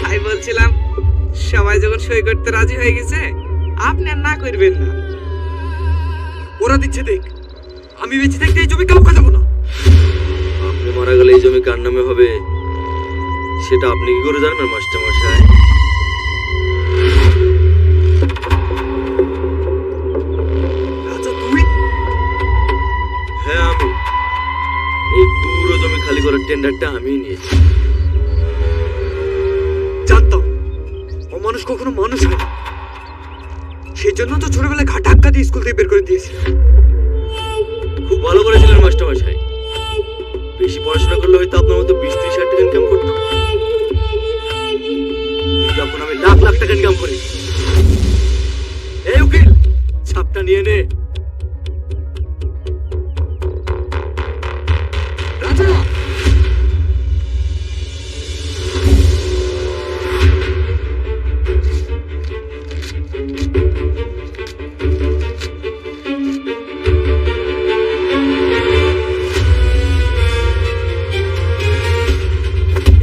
তাই বলছিলাম সবাই যখন সই করতে রাজি হয়ে গেছে আপনি আর না করবেন না। ওরা দিচ্ছে দেখ, আমি বেঁচে থাকতে এই জমি কাউকে দেবো না। আপনি মারা গেলে এই জমি কার নামে হবে সেটা আপনি কি করে জানবেন মাস্টার মশাই? আচ্ছা তুই? হ্যাঁ আমি। এই পুরো জমি খালি করার টেন্ডারটা আমিই নিয়েছি। জানতাম অমানুষ কখনো মানুষ হয় না, সেই জন্য তো ছোটবেলায় ঘাট ধাক্কা দিয়ে স্কুল থেকে বের করে দিয়েছিল। খুব ভালো করেছিলেন মাস্টার মশাই। বেশি পড়াশোনা করলে হয়তো আপনার মতো 20-30 হাজার টাকা ইনকাম করতাম, যখন আমি লাখ লাখ টাকা ইনকাম করি। এই উকিল, ছাপটা নিয়ে নে। রাজা,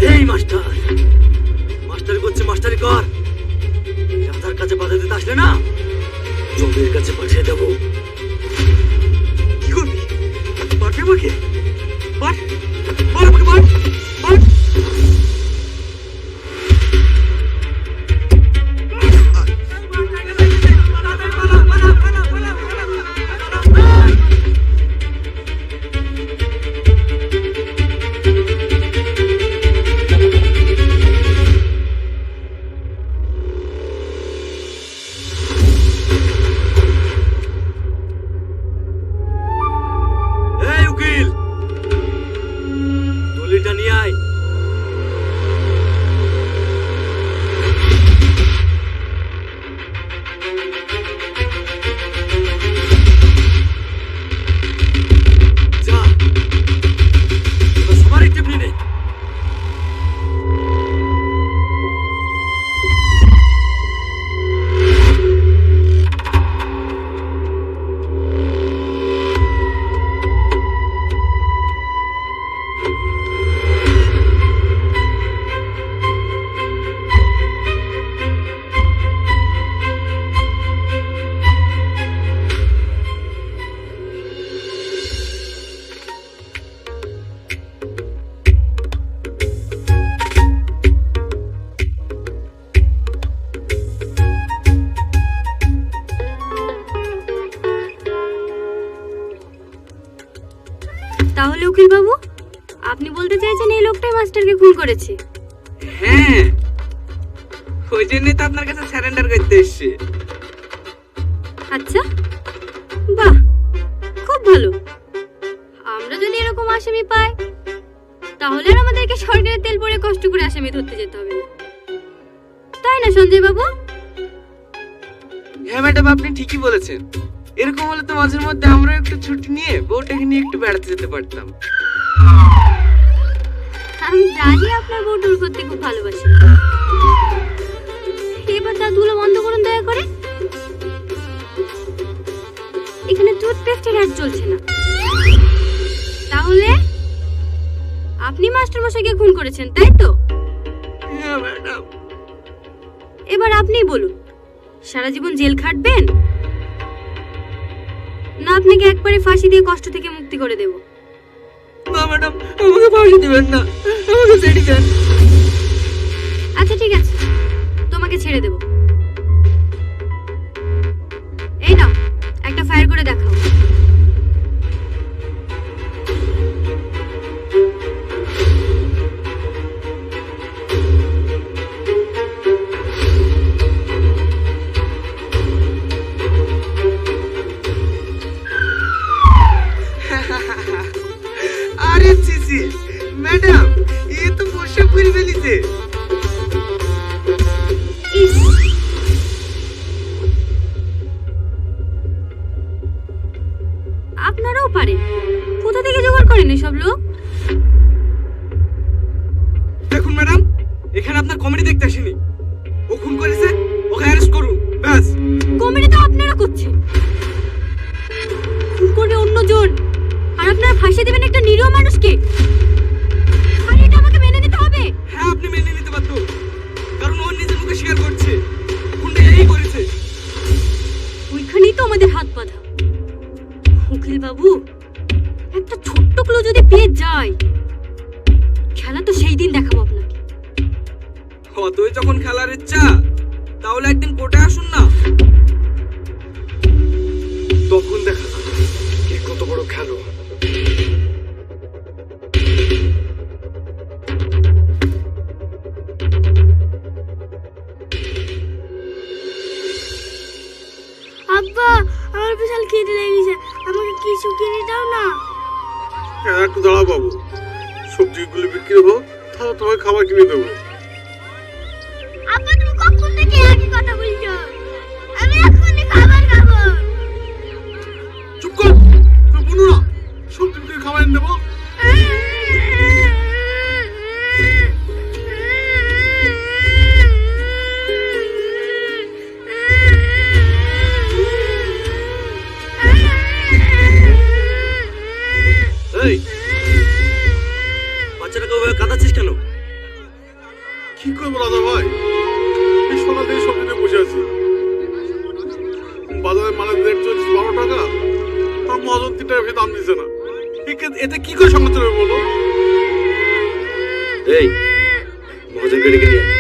এই মাস্টার, মাস্টারি করছে, মাস্টারি কর। রাজার কাছে বাধা দিতে আসলে না জমির কাছে পাঠিয়ে দেবো। কি করবি? মারবি আমাকে? মার, মার আমাকে, মার, মার। এই উকিল, দলিলটা নিয়ে আয়। যা, এবার সবার একটু নিয়ে নে। তাহলে উকিল বাবু, আপনি বলতে চাইছেন এই লোকটাই মাস্টারকে খুন করেছে? হ্যাঁ, ওই জন্যই তো আপনার কাছে সারেন্ডার করতে এসছি। আচ্ছা, বাহ, খুব ভালো। আমরা যদি এরকম আসামি পাই তাহলে আর আমাদেরকে সরকারের তেল পড়ে কষ্ট করে আসামি ধরতে যেতে হবে না, তাই না সঞ্জয় বাবু? হ্যাঁ ম্যাডাম, আপনি ঠিকই বলেছেন। এরকম হলে তো মাঝের মধ্যে আমরা একটু ছুটি নিয়ে বউটাকে নিয়ে একটু বেড়াতে যেতে পারতাম। আমি জানি আপনার বউ টুর করতে খুব ভালোবাসে। এবার দাঁতগুলো বন্ধ করুন দয়া করে। এখানে টুথপেস্টের অ্যাড চলছে না। তাহলে আপনি মাস্টার মশাইকে খুন করেছেন, তাই তো? হ্যাঁ ম্যাডাম। এবার আপনিই বলুন, সারা জীবন জেল খাটবেন না আপনাকে একবারে ফাঁসি দিয়ে কষ্ট থেকে মুক্তি করে দেব? না ম্যাডাম, আমাকে ফাঁসি দিবেন না, আমাকে ছেড়ে দেন। আচ্ছা ঠিক আছে, তোমাকে ছেড়ে দেব। এই নাও, একটা ফায়ার করে দেখাও। আরে সিসি ম্যাডাম, এ তো প্রসব করে ফেলিছে। ইস, আপনারাও পারেন। কোথা থেকে জোগাড় করেন এসব লোক? দেখুন ম্যাডাম, এখানে আপনার কমেডি দেখতে আসিনি। ও খুন করেছে, ওকে অ্যারেস্ট করুন, ব্যাস। কমেডি তো আপনারা করছেন। খুন করবে অন্যজন, আর আপনারা ফাঁসি দেবেন একটা নিরীহ মানুষকে। আর এটা আমাকে মেনে নিতে হবে? হ্যাঁ, আপনি মেনে নিতে বাধ্য। বাবু, একটা ছোট্ট ক্লু যদি পেয়ে যায়, খেলা তো সেই দিন দেখাবো আপনাকে। অতই যখন খেলার ইচ্ছা, তাহলে একদিন কোর্টে আসুন না। তখন দেখা যাবে কে কত বড় খেলোয়াড়। আব্বা, আমার বিশাল খিদে লেগেছে, আমাকে কিছু কিনে দাও না। একটু দাঁড়া বাবু, সবজিগুলো বিক্রি হোক, তাহলে তোমায় খাবার কিনে দেবো। আব্বা, তুমি কখন থেকে একই কথা বলছো? আমি এখনই খাবার খাবো। চুপ কর, তুই বলো না, সবজি বিক্রি খাবার এনে দেবো। এই বাচ্চাটাকে ওভাবে কাঁদাচ্ছিস কেন? কি করবো দাদা ভাই, এই সোনা দিয়ে সবজি নিয়ে বসে আছি। বাজারে মানে 1.40-12 টাকা, আর মহাজন 3 টাকা দাম দিচ্ছে না। এতে কি করে সংসার চলবে বলো? এই মহাজনকে ডেকে নিয়ে আয়।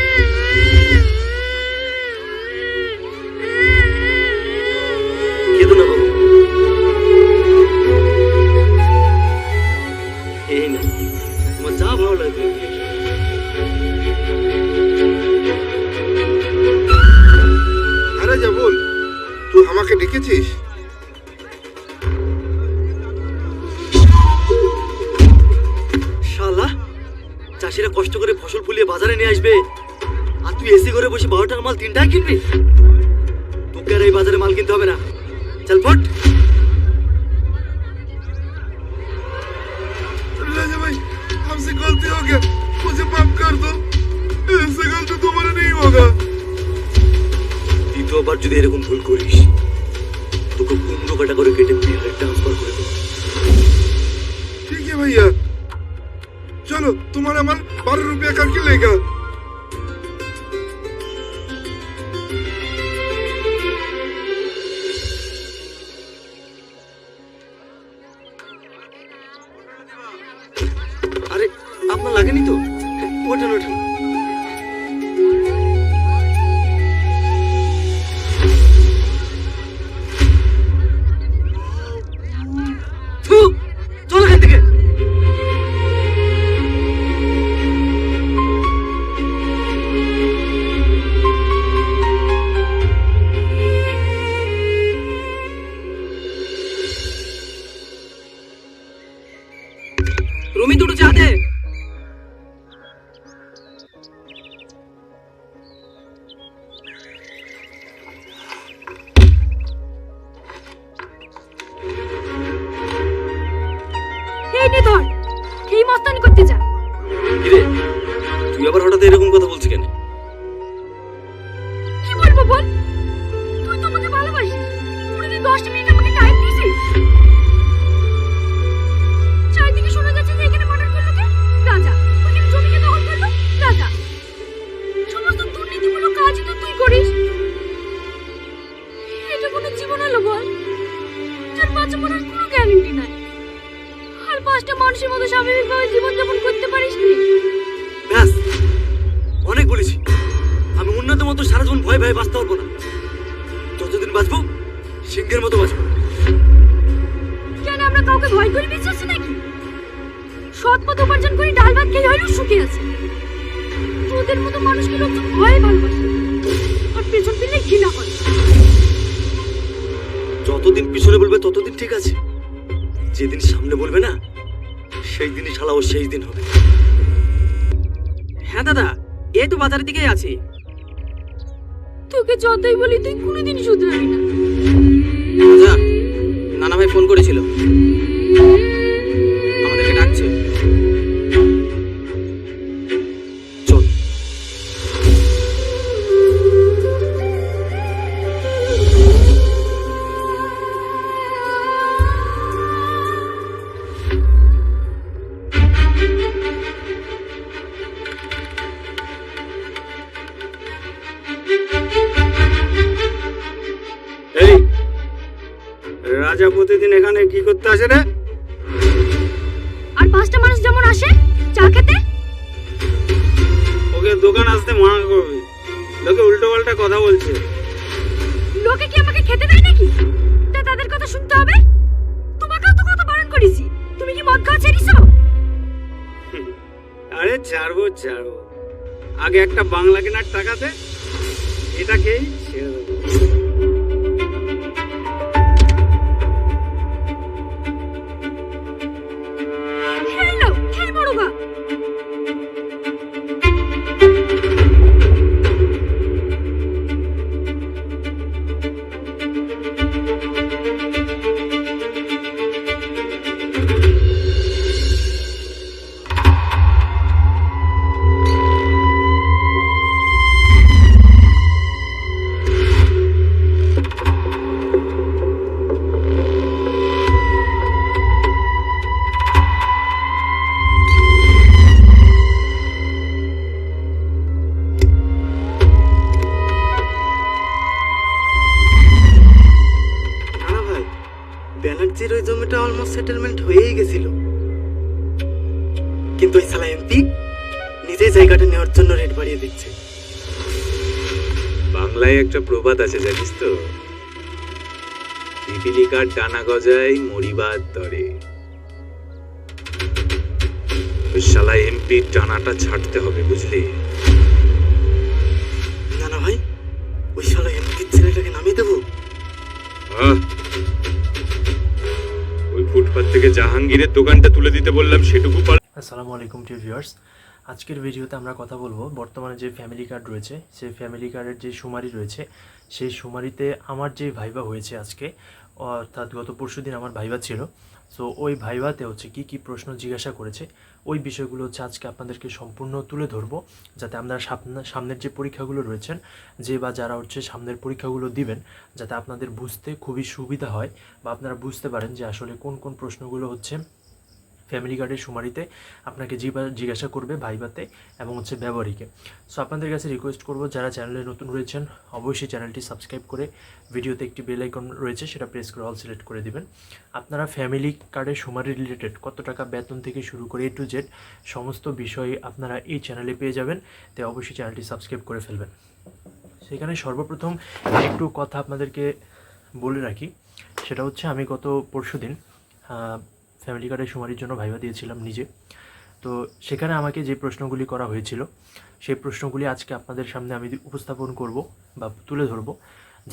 কেঁদো না বাবু, এই না, তোমার যা ভালো লাগে তুমি কিনে খেও। আরে যা বল, তুই আমাকে ডেকেছিস? শালা, চাষিরা কষ্ট করে ফসল ফুলিয়ে বাজারে নিয়ে আসবে, আর তুই এসি করে বসে 12 টাকার মাল 3 টাকা কিনবি? তোকে আর এই বাজারে মাল কিনতে হবে না, চল ফট। राजा भाई, हमसे गलती हो गया, मुझे माफ कर दो। ऐसे गलती दोबारा नहीं होगा। দ্বিতীয়বার যদি এরকম ভুল করিস, তোকে 15 কাটা করে কেটে বিহারে ট্রান্সফার করে দেবো। ठीक है भैया, चलो तुम्हारा माल 12 रुपया करके लेगा। আরে আপনার লাগেনি তো? ওঠান ওঠান। থু, চল এখান থেকে। রুমি, দুটো চা দে। এই নে ধর, এই মস্তানি করতে যা। কিরে, তুই আবার হঠাৎ এরকম কথা বলছিস কেন? কি বলবো বল? তুই তো আমাকে ভালোবাসিস, প্রতিদিন 10 মিনিট আমাকে টাইম দিছিস। চারিদিকে শোনা যাচ্ছে যে এখানে মার্ডার করলো কে? রাজা। ওখানে জমিকে দখল করলো রাজা। সমস্ত দুর্নীতিমূলক কাজই তো তুই করিস। এটা কোনো জীবন হলো বল? যার বাঁচা মরার কোনো গ্যারান্টি নাই, আর 5টা মানুষের মতো স্বাভাবিকভাবে জীবনযাপন করতে পারিস নি। ব্যাস, অনেক বলেছি। আমি উন্নত মতো সারা জীবন ভয় ভয়ে বাঁচতে পারবো না। যতদিন বাঁচবো সিংহের মতো বাঁচবো। কেন আমরা কাউকে ভয় করে বেঁচেছি নাকি? সৎ পথ উপার্জন করে ডাল ভাত খেয়ে হলেও সুখে আছে। তোদের মতো মানুষকে লোকজন ভয়ে ভালোবাসে, আর পেছন ফিরলে ঘৃণা করে। যতদিন পিছনে বলবে ততদিন ঠিক আছে, যেদিন সামনে বলবে না, সেই দিনই শালা ও সেই দিন হবে। হ্যাঁ দাদা, এই তো বাজারের দিকেই আছি। তোকে যতই বলি তুই কোনোদিন শুধরাবি না। রাজা, নানা ভাই ফোন করেছিল, আমাদেরকে ডাকছে। চল। রাজা প্রতিদিন এখানে কি করতে আসে রে? আর 5টা মানুষ যেমন আসে চা খেতে। ওকে দোকান আসতে মানা করবি, লোকে উল্টো পাল্টা কথা বলছে। লোকে কি আমাকে খেতে দেয় নাকি? তা তাদের কথা শুনতে হবে? তোমাকেও তো কত বারণ করেছি, তুমি কি মদ খাওয়া ছেড়েছো? আরে ছাড়বো ছাড়বো, আগে একটা বাংলা কেনার টাকা দে, এটাকেই ছেড়ে দেবো। খেয়ে নাও, খেয়ে মরো গা। না ভাই, ব্যানার্জির ওই জমিটা অলমোস্ট সেটেলমেন্ট হয়েই গেছিল, কিন্তু ওই শালা এমপি নিজেই জায়গাটা নেওয়ার জন্য রেট বাড়িয়ে দিচ্ছে। বাংলায় একটা প্রবাদ আছে জানিস তো, পিপিলিকার ডানা গজায় মরিবার দরে। ওই শালা এমপির ডানাটা ছাড়তে হবে, বুঝলি? না না ভাই, ওই শালা এমপির ছেলেটাকে নামিয়ে দেবো। আহ! ওই ফুটপাত থেকে জাহাঙ্গীরের দোকানটা তুলে দিতে বললাম, সেটুকু পার। আসসালামু আলাইকুম টু ভিউয়ার্স। আজকের ভিডিওতে আমরা কথা বলবো বর্তমানে যে ফ্যামিলি কার্ড রয়েছে, সেই ফ্যামিলি কার্ডের যে সুমারি রয়েছে, সেই সুমারিতে আমার যে ভাইবা হয়েছে আজকে, অর্থাৎ গত পরশুদিন আমার ভাইবা ছিল। সো ওই ভাইভাতে হচ্ছে কি কি প্রশ্ন জিজ্ঞাসা করেছে, ওই বিষয়গুলো হচ্ছে আজকে আপনাদেরকে সম্পূর্ণ তুলে ধরবো, যাতে আপনারা সামনের যে পরীক্ষাগুলো রয়েছেন, যে বা যারা হচ্ছে সামনের পরীক্ষাগুলো দিবেন, যাতে আপনাদের বুঝতে খুবই সুবিধা হয় বা আপনারা বুঝতে পারেন যে আসলে কোন কোন প্রশ্নগুলো হচ্ছে ফ্যামিলি কার্ডের সুমারিতে আপনাকে জিজ্ঞাসা করবে ভাইভাতে এবং হচ্ছে ব্যবহারিকে। সো আপনাদের কাছে রিকোয়েস্ট করব, যারা চ্যানেলে নতুন রয়েছেন অবশ্যই চ্যানেলটি সাবস্ক্রাইব করে ভিডিওতে একটি বেল আইকন রয়েছে, সেটা প্রেস করে অল সিলেক্ট করে দিবেন। আপনারা ফ্যামিলি কার্ডের সুমারি রিলেটেড কত টাকা বেতন থেকে শুরু করে A to Z সমস্ত বিষয় আপনারা এই চ্যানেলে পেয়ে যাবেন, তাই অবশ্যই চ্যানেলটি সাবস্ক্রাইব করে ফেলবেন। সেখানে সর্বপ্রথম একটু কথা আপনাদেরকে বলে রাখি, সেটা হচ্ছে আমি গত পরশুদিন ফ্যামিলি কার্ডের সুমারির জন্য ভাইবা দিয়েছিলাম নিজে। তো সেখানে আমাকে যে প্রশ্নগুলি করা হয়েছিল, সেই প্রশ্নগুলি আজকে আপনাদের সামনে আমি উপস্থাপন করব বা তুলে ধরব,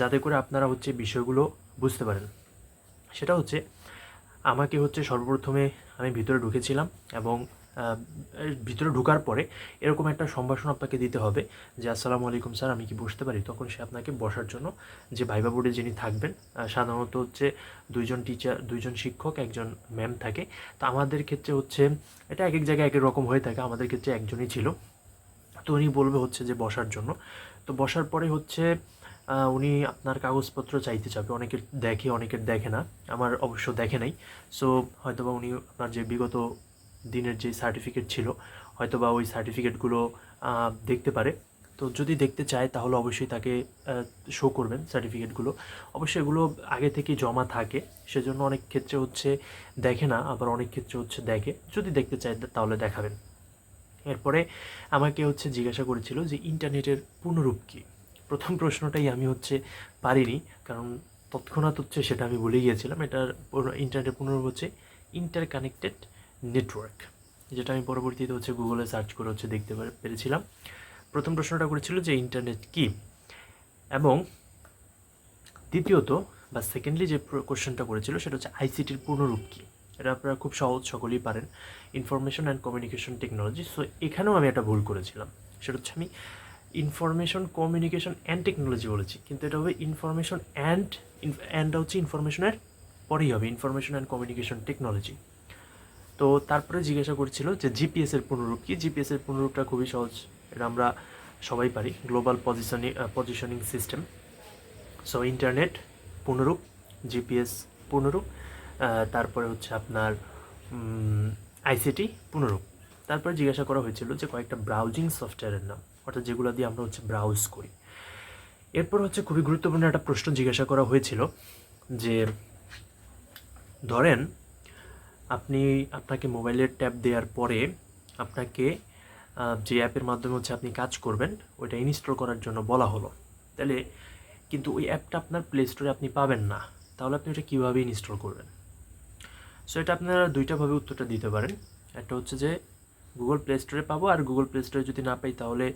যাতে করে আপনারা হচ্ছে বিষয়গুলো বুঝতে পারেন। সেটা হচ্ছে আমাকে হচ্ছে সর্বপ্রথমে আমি ভিতরে ঢুকেছিলাম এবং ভিতরে ঢোকার পরে এরকম একটা সম্ভাষণ আপনাকে দিতে হবে যে আসসালামু আলাইকুম স্যার, আমি কি বসতে পারি? তখন সে আপনাকে বসার জন্য, যে ভাইবা বোর্ডে যিনি থাকবেন, সাধারণত হচ্ছে দুইজন শিক্ষক, একজন ম্যাম থাকে। তো আমাদের ক্ষেত্রে হচ্ছে এটা এক এক জায়গায় এক এক রকম হয়ে থাকে, আমাদের ক্ষেত্রে একজনই ছিল। তো উনি বলবে হচ্ছে যে বসার জন্য। তো বসার পরে হচ্ছে উনি আপনার কাগজপত্র চাইতে চাবে, অনেকের দেখে অনেকের দেখে না, আমার অবশ্য দেখে নাই। সো হয়তোবা উনি আপনার যে বিগত দিনের যে সার্টিফিকেট ছিল, হয়তোবা ওই সার্টিফিকেটগুলো দেখতে পারে। তো যদি দেখতে চায় তাহলে অবশ্যই তাকে শো করবেন সার্টিফিকেটগুলো। অবশ্যই এগুলো আগে থেকেই জমা থাকে, সেজন্য অনেক ক্ষেত্রে হচ্ছে দেখে না, আবার অনেক ক্ষেত্রে হচ্ছে দেখে। যদি দেখতে চায় তাহলে দেখাবেন। এরপরে আমাকে হচ্ছে জিজ্ঞাসা করেছিল যে ইন্টারনেটের পূর্ণরূপ কী। প্রথম প্রশ্নটাই আমি হচ্ছে পারিনি, কারণ তৎক্ষণাৎ হচ্ছে সেটা আমি ভুলে গিয়েছিলাম। এটার ইন্টারনেটের পূর্ণরূপ হচ্ছে ইন্টারকানেক্টেড নেটওয়ার্ক, যেটা আমি পরবর্তীতে হচ্ছে গুগলে সার্চ করে হচ্ছে দেখতে পেরেছিলাম। প্রথম প্রশ্নটা করেছিল যে ইন্টারনেট কী, এবং দ্বিতীয়ত বা সেকেন্ডলি যে কোশ্চেনটা করেছিল সেটা হচ্ছে আইসিটির পূর্ণরূপ কী। এটা আপনারা খুব সহজ, সকলেই পারেন, information and communication technology. So এখানেও আমি একটা ভুল করেছিলাম, সেটা হচ্ছে আমি ইনফরমেশন কমিউনিকেশন অ্যান্ড টেকনোলজি বলেছি, কিন্তু এটা হবে ইনফরমেশন অ্যান্ডটা হচ্ছে ইনফরমেশনের পরেই হবে, ইনফরমেশন অ্যান্ড কমিউনিকেশন টেকনোলজি। তো তারপরে জিজ্ঞাসা করছিল যে জিপিএসের পূর্ণরূপ কী। জিপিএসের পূর্ণরূপটা খুবই সহজ, এটা আমরা সবাই পারি, global positioning system. So internet পূর্ণরূপ, জিপিএস পূর্ণরূপ, তারপরে হচ্ছে আপনার আইসিটি পূর্ণরূপ। তারপরে জিজ্ঞাসা করা হয়েছিল যে কয়েকটা ব্রাউজিং সফটওয়্যারের নাম, অর্থাৎ যেগুলো দিয়ে আমরা হচ্ছে ব্রাউজ করি। এরপর হচ্ছে খুবই গুরুত্বপূর্ণ একটা প্রশ্ন জিজ্ঞাসা করা হয়েছিল যে ধরেন আপনাকে মোবাইলের ট্যাব দেওয়ার পরে আপনাকে যে অ্যাপের মাধ্যমে হচ্ছে আপনি কাজ করবেন ওইটা ইনস্টল করার জন্য বলা হলো, তাহলে কিন্তু ওই অ্যাপটা আপনার প্লে স্টোরে আপনি পাবেন না, তাহলে আপনি ওটা কীভাবে ইনস্টল করবেন? সো এটা আপনারা দুইটাভাবে উত্তরটা দিতে পারেন। একটা হচ্ছে যে গুগল প্লে স্টোরে পাবো, আর গুগল প্লে স্টোরে যদি না পাই তাহলে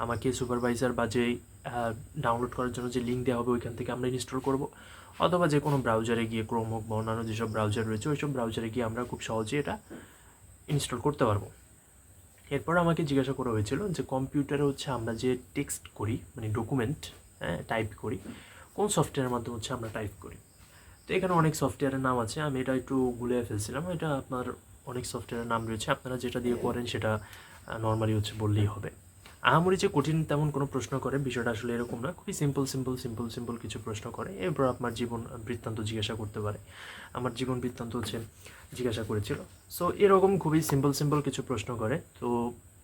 আমাকে সুপারভাইজার বা যে ডাউনলোড করার জন্য যে লিঙ্ক দেওয়া হবে ওইখান থেকে আমরা ইনস্টল করব, অথবা যে কোনো ব্রাউজারে গিয়ে ক্রোম হোক বা অন্যান্য যেসব ব্রাউজার রয়েছে ওইসব ব্রাউজারে গিয়ে আমরা খুব সহজেই এটা ইনস্টল করতে পারবো। এরপর আমাকে জিজ্ঞাসা করা হয়েছিল যে কম্পিউটারে হচ্ছে আমরা যে টেক্সট করি মানে ডকুমেন্ট টাইপ করি কোন সফটওয়্যারের মাধ্যমে হচ্ছে আমরা টাইপ করি। তো এখানে অনেক সফটওয়্যারের নাম আছে, আমি এটা একটু গুলিয়ে ফেলছিলাম, এটা আপনার অনেক সফটওয়্যারের নাম রয়েছে, আপনারা যেটা দিয়ে করেন সেটা নর্মালি হচ্ছে বললেই হবে। আহামরি যে কঠিন তেমন কোনো প্রশ্ন করে বিষয়টা আসলে এরকম না, খুবই সিম্পল কিছু প্রশ্ন করে। এরপর আপনার জীবন বৃত্তান্ত জিজ্ঞাসা করতে পারে, আমার জীবন বৃত্তান্ত হচ্ছে জিজ্ঞাসা করেছিল। সো এরকম খুবই সিম্পল কিছু প্রশ্ন করে, তো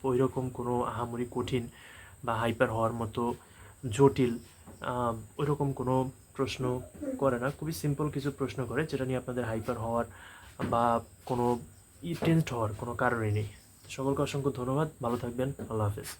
ওই রকম কোনো আহামরি কঠিন বা হাইপার হওয়ার মতো জটিল ওই রকম কোনো প্রশ্ন করে না, খুবই সিম্পল কিছু প্রশ্ন করে যেটা নিয়ে আপনাদের হাইপার হওয়ার বা কোনো টেন্সড হওয়ার কোনো কারণই নেই। সকলকে অসংখ্য ধন্যবাদ, ভালো থাকবেন, আল্লাহ হাফেজ।